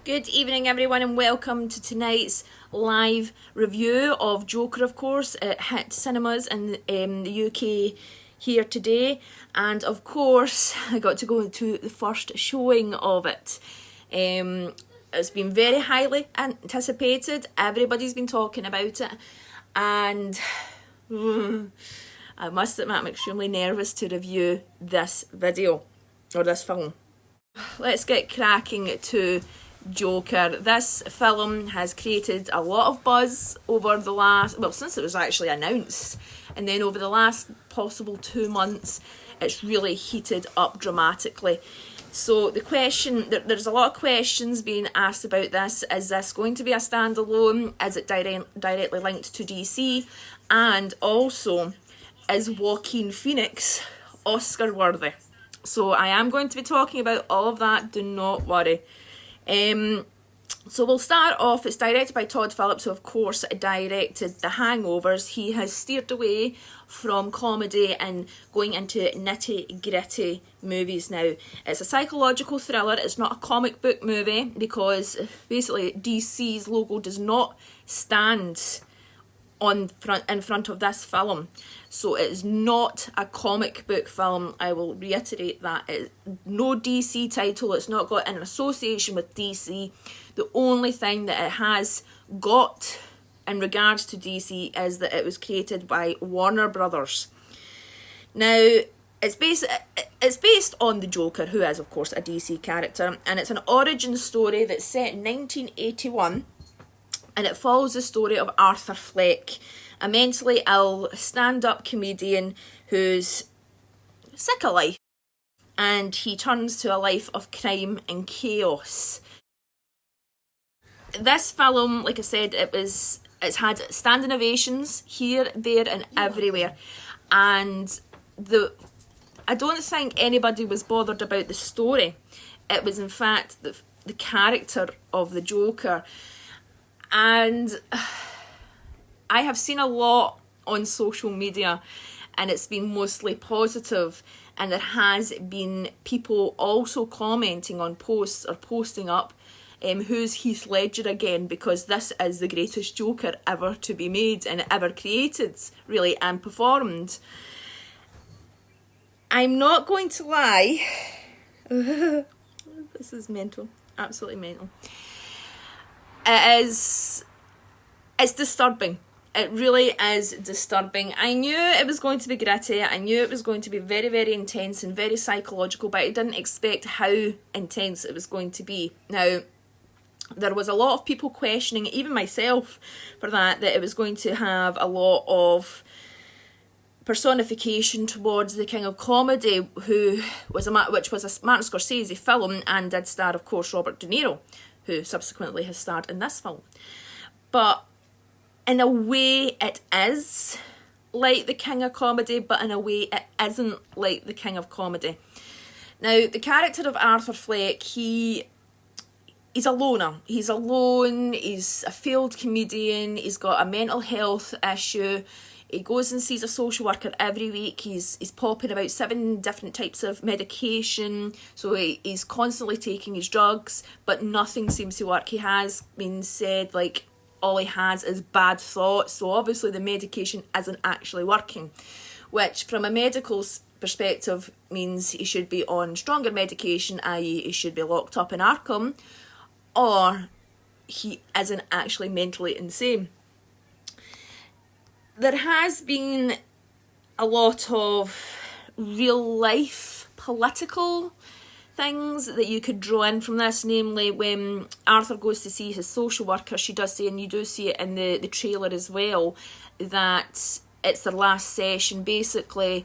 Good evening, everyone, and welcome to tonight's live review of Joker, of course. It hit cinemas in the UK here today, and of course, I got to go to the first showing of it. It's been very highly anticipated. Everybody's been talking about it, and I must admit, I'm extremely nervous to review this video or this film. Let's get cracking to Joker. This film has created a lot of buzz over the last, since it was actually announced, and then over the last possible 2 months it's really heated up dramatically. So the question, there's a lot of questions being asked about this. Is this going to be a standalone? Is it directly linked to DC? And also, is Joaquin Phoenix Oscar worthy? So I am going to be talking about all of that, do not worry. So we'll start off. It's directed by Todd Phillips, who of course directed The Hangovers. He has steered away from comedy and going into nitty gritty movies now. It's a psychological thriller. It's not a comic book movie because basically DC's logo does not stand in front of this film. So it is not a comic book film. I will reiterate that. It's no DC title. It's not got an association with DC. The only thing that it has got in regards to DC is that it was created by Warner Brothers. Now, it's based on the Joker, who is of course a DC character, and it's an origin story that's set in 1981, and it follows the story of Arthur Fleck, a mentally ill stand-up comedian who's sick of life, and he turns to a life of crime and chaos. This film, like I said, it's had standing ovations here, there and everywhere, and I don't think anybody was bothered about the story. It was in fact the character of the Joker. And I have seen a lot on social media, and it's been mostly positive, and there has been people also commenting on posts or posting up who's Heath Ledger again, because this is the greatest Joker ever to be made and ever created, really, and performed. I'm not going to lie. This is mental, absolutely mental. It's disturbing. It really is disturbing. I knew it was going to be gritty. I knew it was going to be very, very intense and very psychological, but I didn't expect how intense it was going to be. Now, there was a lot of people questioning, even myself for that it was going to have a lot of personification towards the King of Comedy, which was a Martin Scorsese film, and did star, of course, Robert De Niro, who subsequently has starred in this film. But in a way it is like the King of Comedy, but in a way it isn't like the King of Comedy. Now, the character of Arthur Fleck, he's a loner. He's alone, he's a failed comedian, he's got a mental health issue. He goes and sees a social worker every week. He's popping about 7 different types of medication. So he's constantly taking his drugs, but nothing seems to work. He has been said, like, all he has is bad thoughts. So obviously the medication isn't actually working, which from a medical perspective means he should be on stronger medication, i.e. he should be locked up in Arkham, or he isn't actually mentally insane. There has been a lot of real life political things that you could draw in from this, namely when Arthur goes to see his social worker, she does say, and you do see it in the trailer as well, that it's their last session. Basically,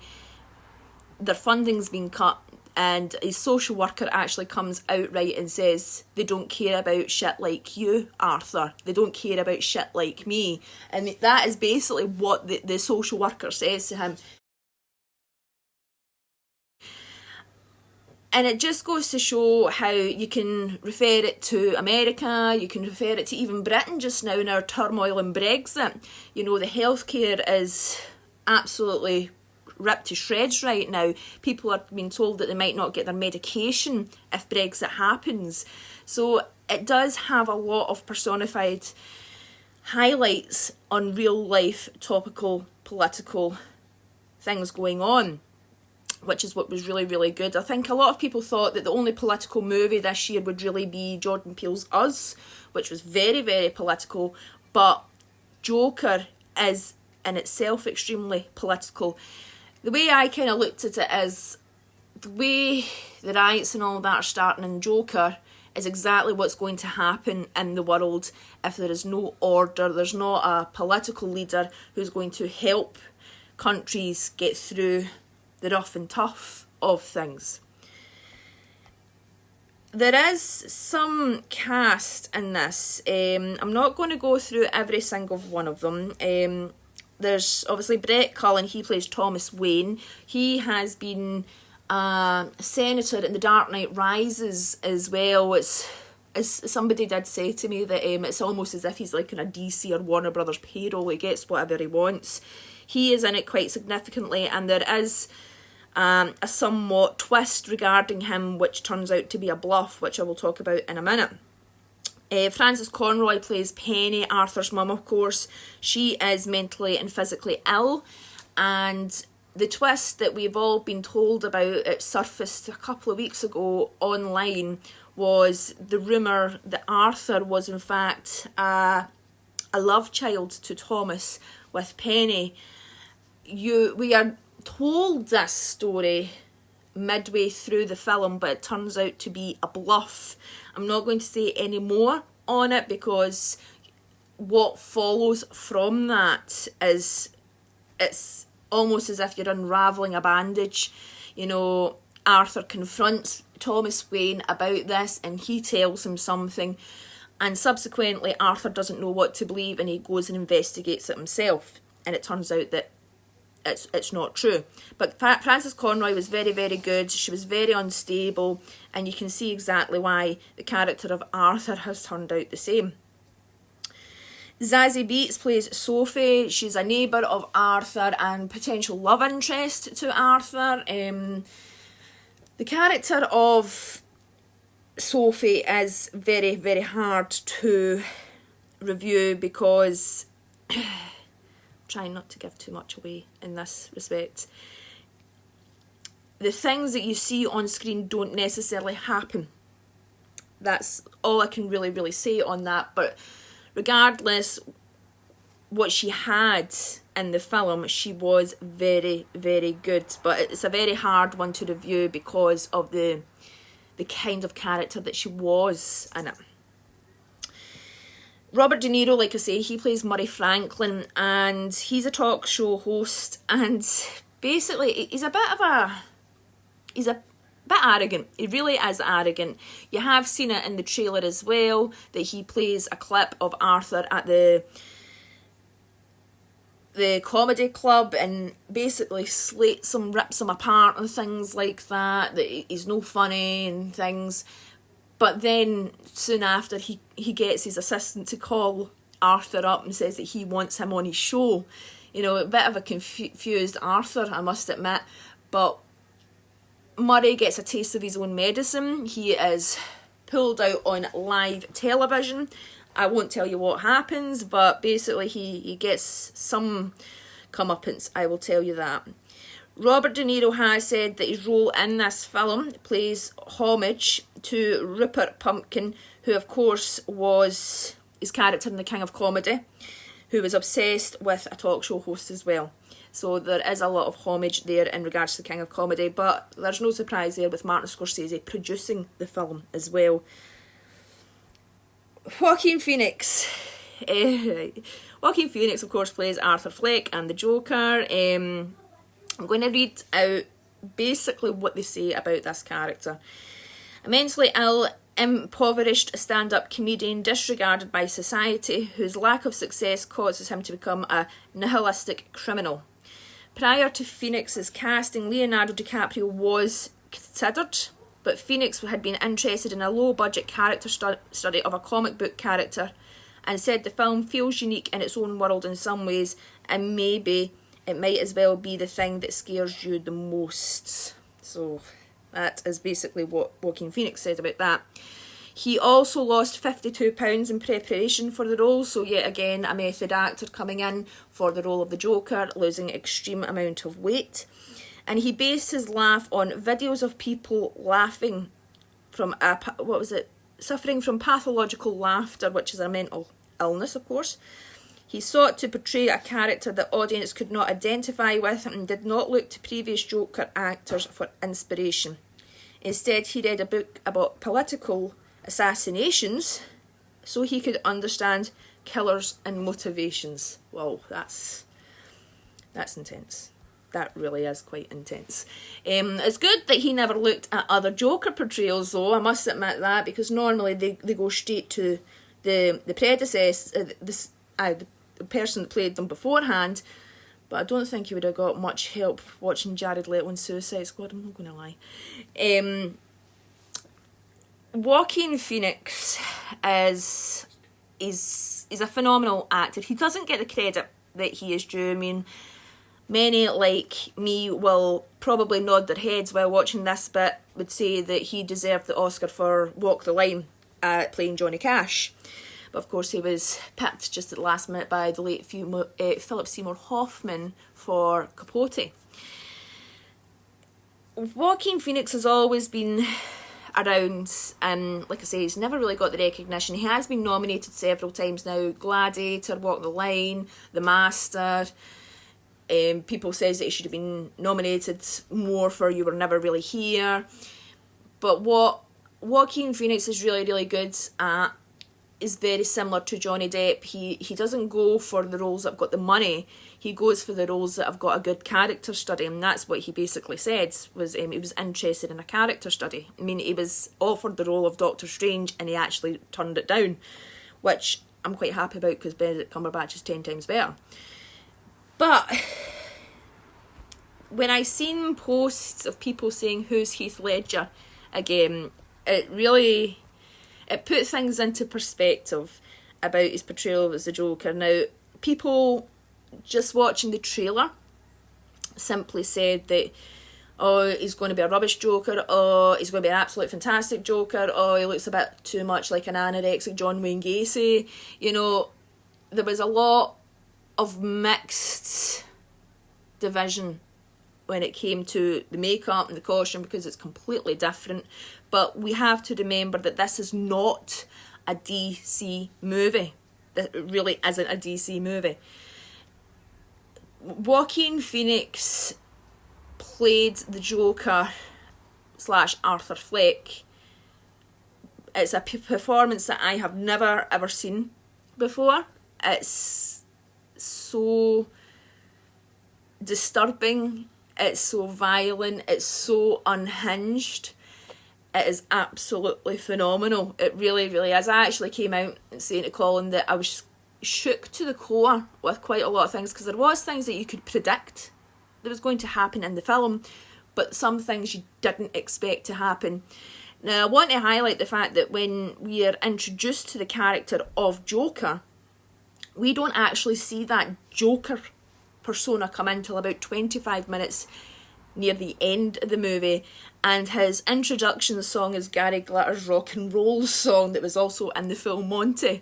their funding's been cut, and his social worker actually comes outright and says, they don't care about shit like you, Arthur. They don't care about shit like me. And that is basically what the social worker says to him. And it just goes to show how you can refer it to America, you can refer it to even Britain just now in our turmoil and Brexit. You know, the healthcare is absolutely ripped to shreds right now. People are being told that they might not get their medication if Brexit happens. So it does have a lot of personified highlights on real life topical political things going on, which is what was really, really good. I think a lot of people thought that the only political movie this year would really be Jordan Peele's Us, which was very, very political, but Joker is in itself extremely political. The way I kind of looked at it is, the way the riots and all that are starting in Joker is exactly what's going to happen in the world if there is no order. There's not a political leader who's going to help countries get through the rough and tough of things. There is some cast in this. I'm not going to go through every single one of them. There's obviously Brett Cullen, he plays Thomas Wayne. He has been a senator in The Dark Knight Rises as well. It's, as somebody did say to me, that it's almost as if he's like in a DC or Warner Brothers payroll. He gets whatever he wants. He is in it quite significantly, and there is a somewhat twist regarding him, which turns out to be a bluff, which I will talk about in a minute. Frances Conroy plays Penny, Arthur's mum, of course. She is mentally and physically ill, and the twist that we've all been told about, it surfaced a couple of weeks ago online, was the rumour that Arthur was in fact a love child to Thomas with Penny. We are told this story midway through the film, but it turns out to be a bluff. I'm not going to say any more on it, because what follows from that is, it's almost as if you're unravelling a bandage. You know, Arthur confronts Thomas Wayne about this and he tells him something, and subsequently Arthur doesn't know what to believe and he goes and investigates it himself, and it turns out that it's not true. But Frances Conroy was very, very good. She was very unstable, and you can see exactly why the character of Arthur has turned out the same. Zazie Beetz plays Sophie. She's a neighbour of Arthur and potential love interest to Arthur. The character of Sophie is very, very hard to review, because trying not to give too much away in this respect. The things that you see on screen don't necessarily happen. That's all I can really, really say on that. But regardless what she had in the film, she was very, very good. But it's a very hard one to review because of the kind of character that she was in it. Robert De Niro, like I say, he plays Murray Franklin, and he's a talk show host, and basically he's a bit arrogant. He really is arrogant. You have seen it in the trailer as well, that he plays a clip of Arthur at the comedy club and basically slates him, rips him apart and things like that he's no funny and things. But then soon after, he gets his assistant to call Arthur up and says that he wants him on his show. You know, a bit of a confused Arthur, I must admit. But Murray gets a taste of his own medicine. He is pulled out on live television. I won't tell you what happens, but basically he gets some comeuppance, I will tell you that. Robert De Niro has said that his role in this film plays homage to Rupert Pupkin, who of course was his character in The King of Comedy, who was obsessed with a talk show host as well. So there is a lot of homage there in regards to The King of Comedy, but there's no surprise there with Martin Scorsese producing the film as well. Joaquin Phoenix. Joaquin Phoenix, of course, plays Arthur Fleck and the Joker. I'm going to read out basically what they say about this character. A mentally ill, impoverished stand-up comedian disregarded by society, whose lack of success causes him to become a nihilistic criminal. Prior to Phoenix's casting, Leonardo DiCaprio was considered, but Phoenix had been interested in a low-budget character study of a comic book character, and said the film feels unique in its own world in some ways, and maybe it might as well be the thing that scares you the most. So that is basically what Joaquin Phoenix says about that. He also lost £52 in preparation for the role, so yet again a method actor coming in for the role of the Joker, losing extreme amount of weight. And he based his laugh on videos of people laughing from suffering from pathological laughter, which is a mental illness, of course. He sought to portray a character that audience could not identify with and did not look to previous Joker actors for inspiration. Instead, he read a book about political assassinations so he could understand killers and motivations. Wow, that's intense. That really is quite intense. It's good that he never looked at other Joker portrayals, though, I must admit that, because normally they go straight to the predecessor, the person that played them beforehand, but I don't think he would have got much help watching Jared Leto in Suicide Squad, I'm not going to lie. Joaquin Phoenix is a phenomenal actor. He doesn't get the credit that he is due. I mean, many like me will probably nod their heads while watching this, but would say that he deserved the Oscar for Walk the Line, playing Johnny Cash. But of course he was picked just at the last minute by the late Philip Seymour Hoffman for Capote. Joaquin Phoenix has always been around, and like I say, he's never really got the recognition. He has been nominated several times now: Gladiator, Walk the Line, The Master. People says that he should have been nominated more for You Were Never Really Here. But what Joaquin Phoenix is really, really good at is very similar to Johnny Depp. He doesn't go for the roles that have got the money. He goes for the roles that have got a good character study, and that's what he basically said, was he was interested in a character study. I mean, he was offered the role of Doctor Strange and he actually turned it down, which I'm quite happy about because Benedict Cumberbatch is 10 times better. But when I seen posts of people saying, who's Heath Ledger again, it put things into perspective about his portrayal as the Joker. Now, people just watching the trailer simply said that, oh, he's going to be a rubbish Joker, oh, he's going to be an absolute fantastic Joker, oh, he looks a bit too much like an anorexic John Wayne Gacy. You know, there was a lot of mixed division when it came to the makeup and the costume, because it's completely different. But we have to remember that this is not a DC movie. It really isn't a DC movie. Joaquin Phoenix played the Joker / Arthur Fleck. It's a performance that I have never ever seen before. It's so disturbing, it's so violent, it's so unhinged. It is absolutely phenomenal. It really, really is. I actually came out saying to Colin that I was shook to the core with quite a lot of things, because there was things that you could predict that was going to happen in the film, but some things you didn't expect to happen. Now, I want to highlight the fact that when we are introduced to the character of Joker, we don't actually see that Joker persona come in until about 25 minutes near the end of the movie, and his introduction song is Gary Glitter's Rock and Roll song that was also in the film Monty.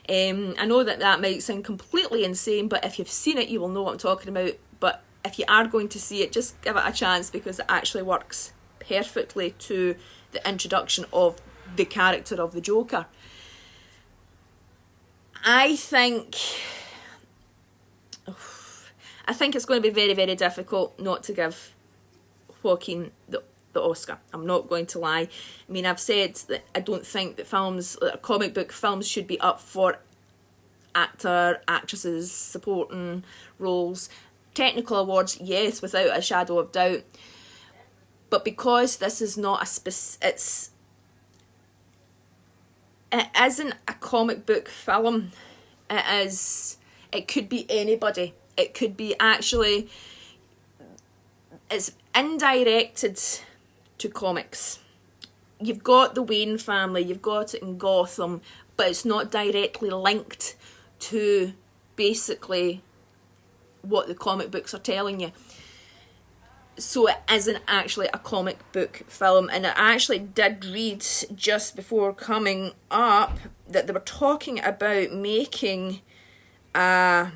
I know that might sound completely insane, but if you've seen it you will know what I'm talking about. But if you are going to see it, just give it a chance, because it actually works perfectly to the introduction of the character of the Joker. I think it's going to be very, very difficult not to give Joaquin the Oscar. I'm not going to lie. I mean, I've said that I don't think that comic book films should be up for actresses, supporting roles. Technical awards, yes, without a shadow of doubt. But because this is not it isn't a comic book film. It could be anybody. It could be actually, it's indirected to comics. You've got the Wayne family, you've got it in Gotham, but it's not directly linked to basically what the comic books are telling you. So it isn't actually a comic book film. And I actually did read just before coming up that they were talking about making a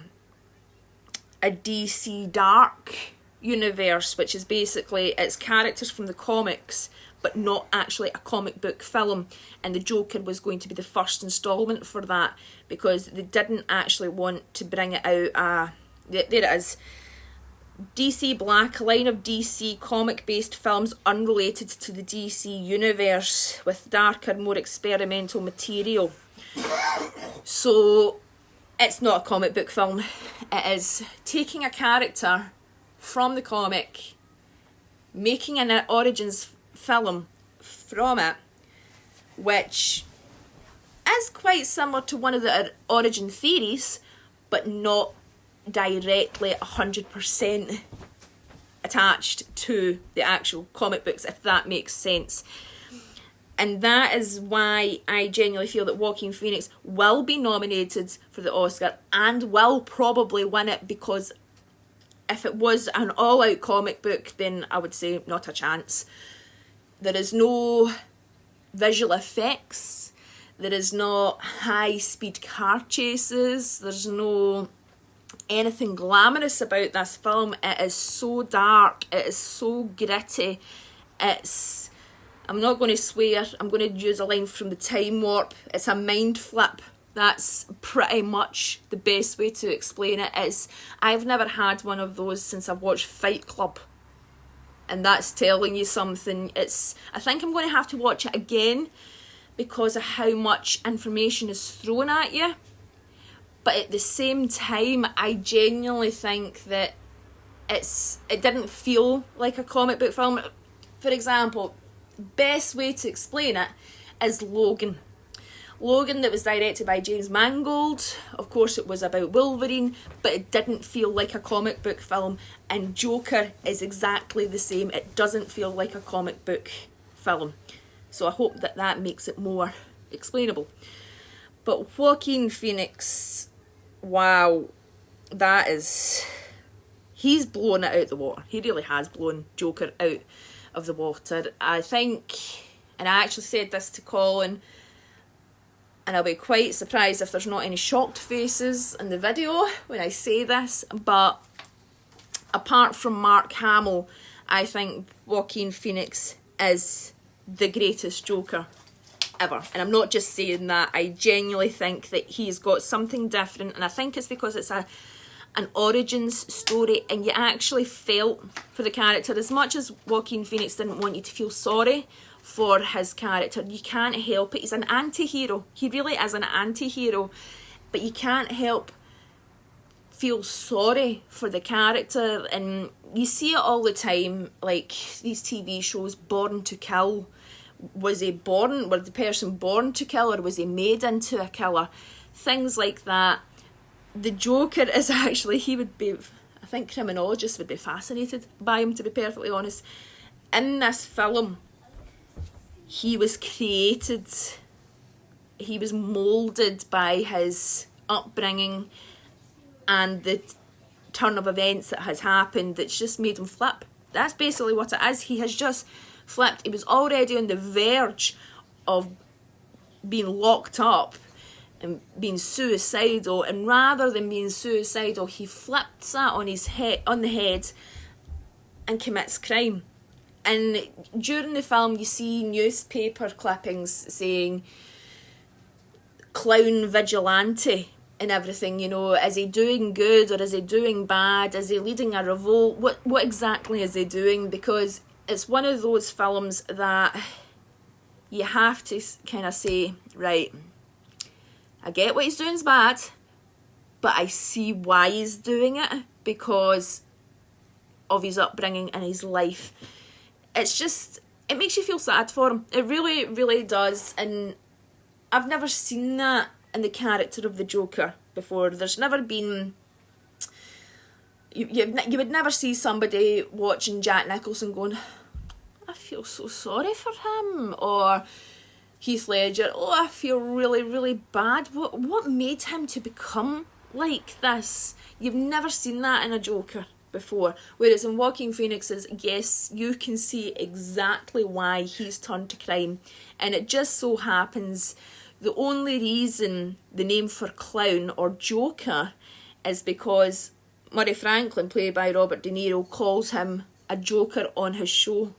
DC Dark universe, which is basically it's characters from the comics but not actually a comic book film, and the Joker was going to be the first installment for that, because they didn't actually want to bring it out. There it is. DC Black, a line of DC comic based films unrelated to the DC universe with darker, more experimental material. So it's not a comic book film. It is taking a character from the comic, making an origins film from it, which is quite similar to one of the origin theories, but not directly 100% attached to the actual comic books, if that makes sense. And that is why I genuinely feel that Joaquin Phoenix will be nominated for the Oscar and will probably win it, because if it was an all-out comic book, then I would say not a chance. There is no visual effects, there is not high-speed car chases, there's no anything glamorous about this film. It is so dark, it is so gritty, I'm not going to swear, I'm going to use a line from the Time Warp, it's a mind flip. That's pretty much the best way to explain it. I've never had one of those since I've watched Fight Club, and that's telling you something. I think I'm going to have to watch it again because of how much information is thrown at you, but at the same time I genuinely think that it didn't feel like a comic book film. For example, best way to explain it is Logan, that was directed by James Mangold. Of course it was about Wolverine, but it didn't feel like a comic book film. And Joker is exactly the same. It doesn't feel like a comic book film. So I hope that makes it more explainable. But Joaquin Phoenix, wow, he's blown it out the water. He really has blown Joker out of the water. I think, and I actually said this to Colin, and I'll be quite surprised if there's not any shocked faces in the video when I say this, but apart from Mark Hamill, I think Joaquin Phoenix is the greatest Joker ever. And I'm not just saying that, I genuinely think that he's got something different, and I think it's because it's an origins story, and you actually felt for the character. As much as Joaquin Phoenix didn't want you to feel sorry for his character, you can't help it. He's an anti-hero. He really is an anti-hero, but you can't help feel sorry for the character. And you see it all the time, like these TV shows, Born to Kill. Was the person born to kill, or was he made into a killer? Things like that. The Joker is actually, I think criminologists would be fascinated by him, to be perfectly honest. In this film, he was created, he was moulded by his upbringing and the turn of events that has happened that's just made him flip. That's basically what it is. He has just flipped. He was already on the verge of being locked up and being suicidal, and rather than being suicidal, he flips that on the head and commits crime. And during the film you see newspaper clippings saying clown vigilante and everything, you know. Is he doing good or is he doing bad? Is he leading a revolt? What exactly is he doing? Because it's one of those films that you have to kind of say, right, I get what he's doing is bad, but I see why he's doing it because of his upbringing and his life. It makes you feel sad for him. It really, really does. And I've never seen that in the character of the Joker before. There's never been... You would never see somebody watching Jack Nicholson going, I feel so sorry for him. Or Heath Ledger, oh, I feel really, really bad. What made him to become like this. You've never seen that in a Joker before. Whereas in Joaquin Phoenix's, yes, you can see exactly why he's turned to crime. And it just so happens the only reason the name for clown or Joker is because Murray Franklin, played by Robert De Niro, calls him a joker on his show.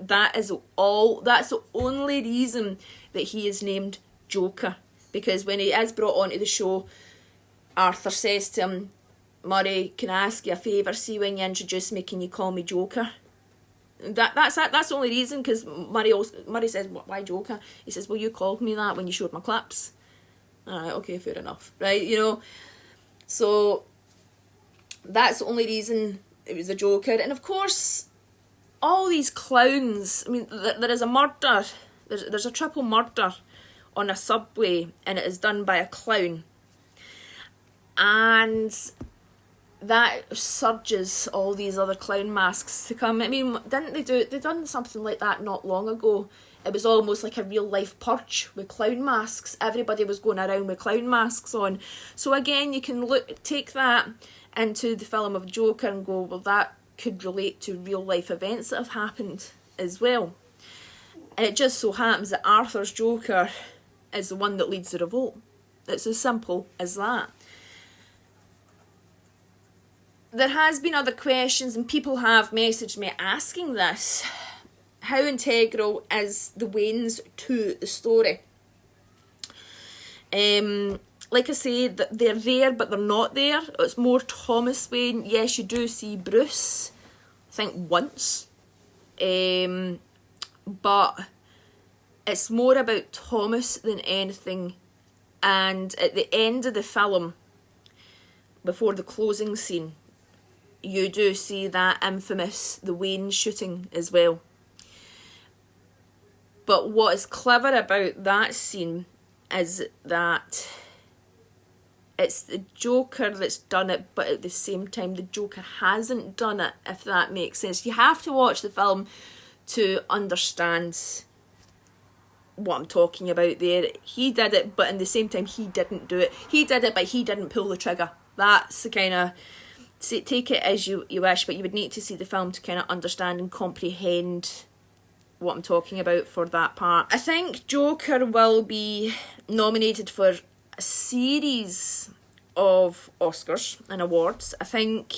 That's the only reason that he is named Joker. Because when he is brought onto the show, Arthur says to him, Murray, can I ask you a favour? See, when you introduce me, can you call me Joker? That's the only reason, because Murray says, why Joker? He says, well, you called me that when you showed my clips. Alright, okay, fair enough. Right, you know. So that's the only reason it was a Joker. And of course, all these clowns, I mean, there is a murder, there's a triple murder on a subway, and it is done by a clown. And that surges all these other clown masks to come. I mean, they done something like that not long ago. It was almost like a real life purge with clown masks. Everybody was going around with clown masks on. So again, you can take that into the film of Joker and go, well, that could relate to real life events that have happened as well. And it just so happens that Arthur's Joker is the one that leads the revolt. It's as simple as that. There has been other questions, and people have messaged me asking this. How integral is the Waynes to the story? Like I say, they're there, but they're not there. It's more Thomas Wayne. Yes, you do see Bruce, I think once. But it's more about Thomas than anything. And at the end of the film, before the closing scene, you do see that infamous, the Wayne shooting as well. But what is clever about that scene is that it's the Joker that's done it, but at the same time the Joker hasn't done it, if that makes sense. You have to watch the film to understand what I'm talking about there. He did it, but at the same time he didn't do it. He did it, but he didn't pull the trigger. That's the kind of... take it as you wish, but you would need to see the film to kind of understand and comprehend what I'm talking about for that part. I think Joker will be nominated for a series of Oscars and awards. I think,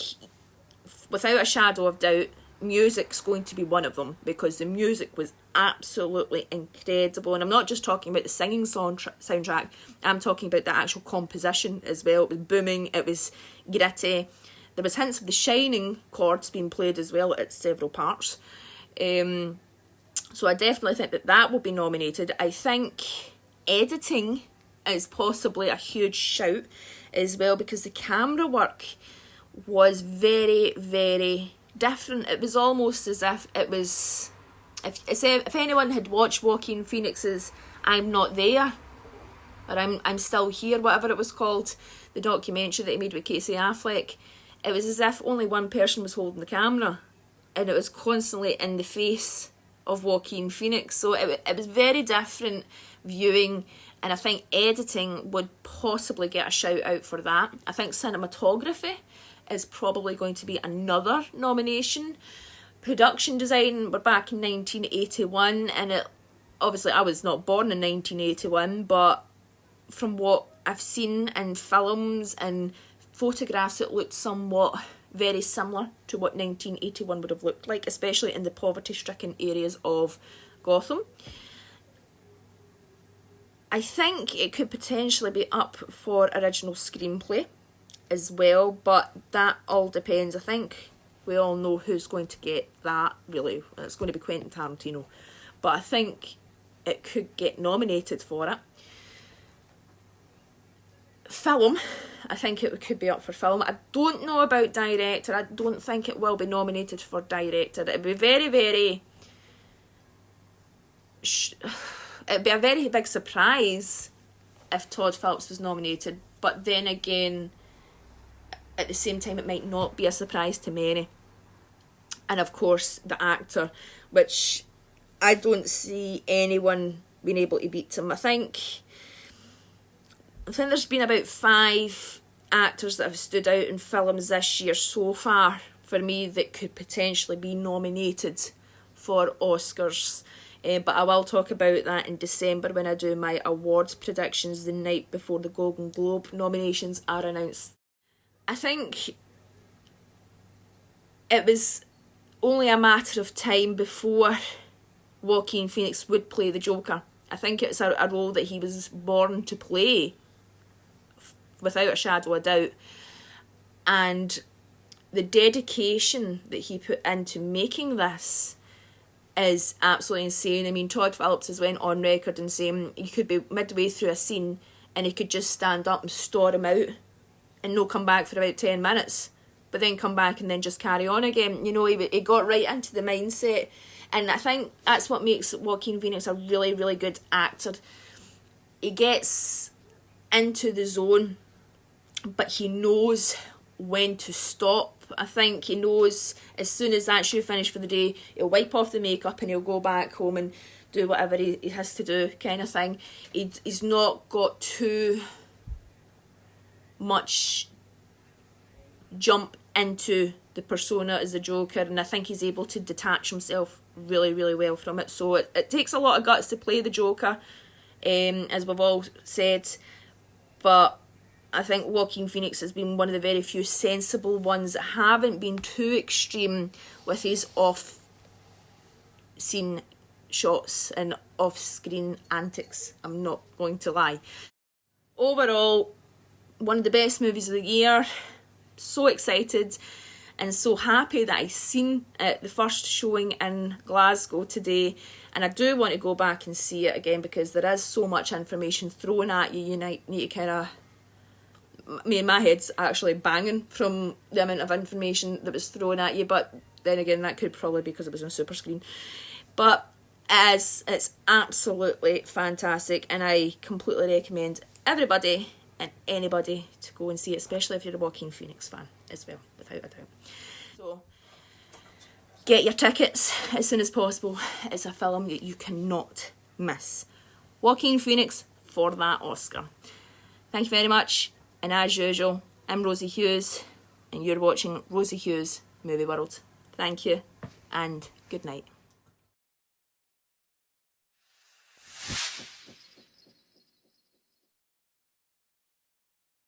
without a shadow of doubt, music's going to be one of them, because the music was absolutely incredible. And I'm not just talking about the singing soundtrack, I'm talking about the actual composition as well. It was booming, it was gritty. There was hints of The Shining chords being played as well at several parts. So I definitely think that will be nominated. I think editing is possibly a huge shout as well, because the camera work was very, very different. It was almost as if it was... If anyone had watched Joaquin Phoenix's I'm Not There, or I'm Still Here, whatever it was called, the documentary that he made with Casey Affleck, it was as if only one person was holding the camera, and it was constantly in the face of Joaquin Phoenix. So it was very different viewing, and I think editing would possibly get a shout out for that. I think cinematography is probably going to be another nomination. Production design, we're back in 1981, and obviously I was not born in 1981, but from what I've seen in films and photographs, it looked somewhat very similar to what 1981 would have looked like, especially in the poverty-stricken areas of Gotham. I think it could potentially be up for original screenplay as well, but that all depends. I think we all know who's going to get that, really. It's going to be Quentin Tarantino. But I think it could get nominated for it. Film, I think it could be up for film. I don't know about director. I don't think it will be nominated for director. It'd be very, very... It'd be a very big surprise if Todd Phillips was nominated. But then again, at the same time, it might not be a surprise to many. And of course, the actor, which I don't see anyone being able to beat him. I think there's been about 5 actors that have stood out in films this year so far for me that could potentially be nominated for Oscars. But I will talk about that in December when I do my awards predictions the night before the Golden Globe nominations are announced. I think it was only a matter of time before Joaquin Phoenix would play the Joker. I think it's a role that he was born to play, without a shadow of doubt. And the dedication that he put into making this is absolutely insane. I mean, Todd Phillips has went on record and saying you could be midway through a scene and he could just stand up and storm out and no come back for about 10 minutes, but then come back and then just carry on again. You know, he got right into the mindset, and I think that's what makes Joaquin Phoenix a really, really good actor. He gets into the zone, but he knows when to stop. I think he knows as soon as that shoe finished for the day, he'll wipe off the makeup and he'll go back home and do whatever he has to do, kind of thing. He's not got too much jump into the persona as the Joker, and I think he's able to detach himself really, really well from it. So it takes a lot of guts to play the Joker, as we've all said, but I think Joaquin Phoenix has been one of the very few sensible ones that haven't been too extreme with his off-scene shots and off-screen antics. I'm not going to lie. Overall, one of the best movies of the year. So excited and so happy that I've seen it, the first showing in Glasgow today, and I do want to go back and see it again because there is so much information thrown at you. You need to kind of... my head's actually banging from the amount of information that was thrown at you, but then again that could probably be because it was on a super screen. But it's absolutely fantastic, and I completely recommend everybody and anybody to go and see it, especially if you're a Joaquin Phoenix fan as well, without a doubt. So get your tickets as soon as possible. It's a film that you cannot miss. Joaquin Phoenix for that Oscar. Thank you very much. And as usual, I'm Rosie Hughes, and you're watching Rosie Hughes Movie World. Thank you, and good night.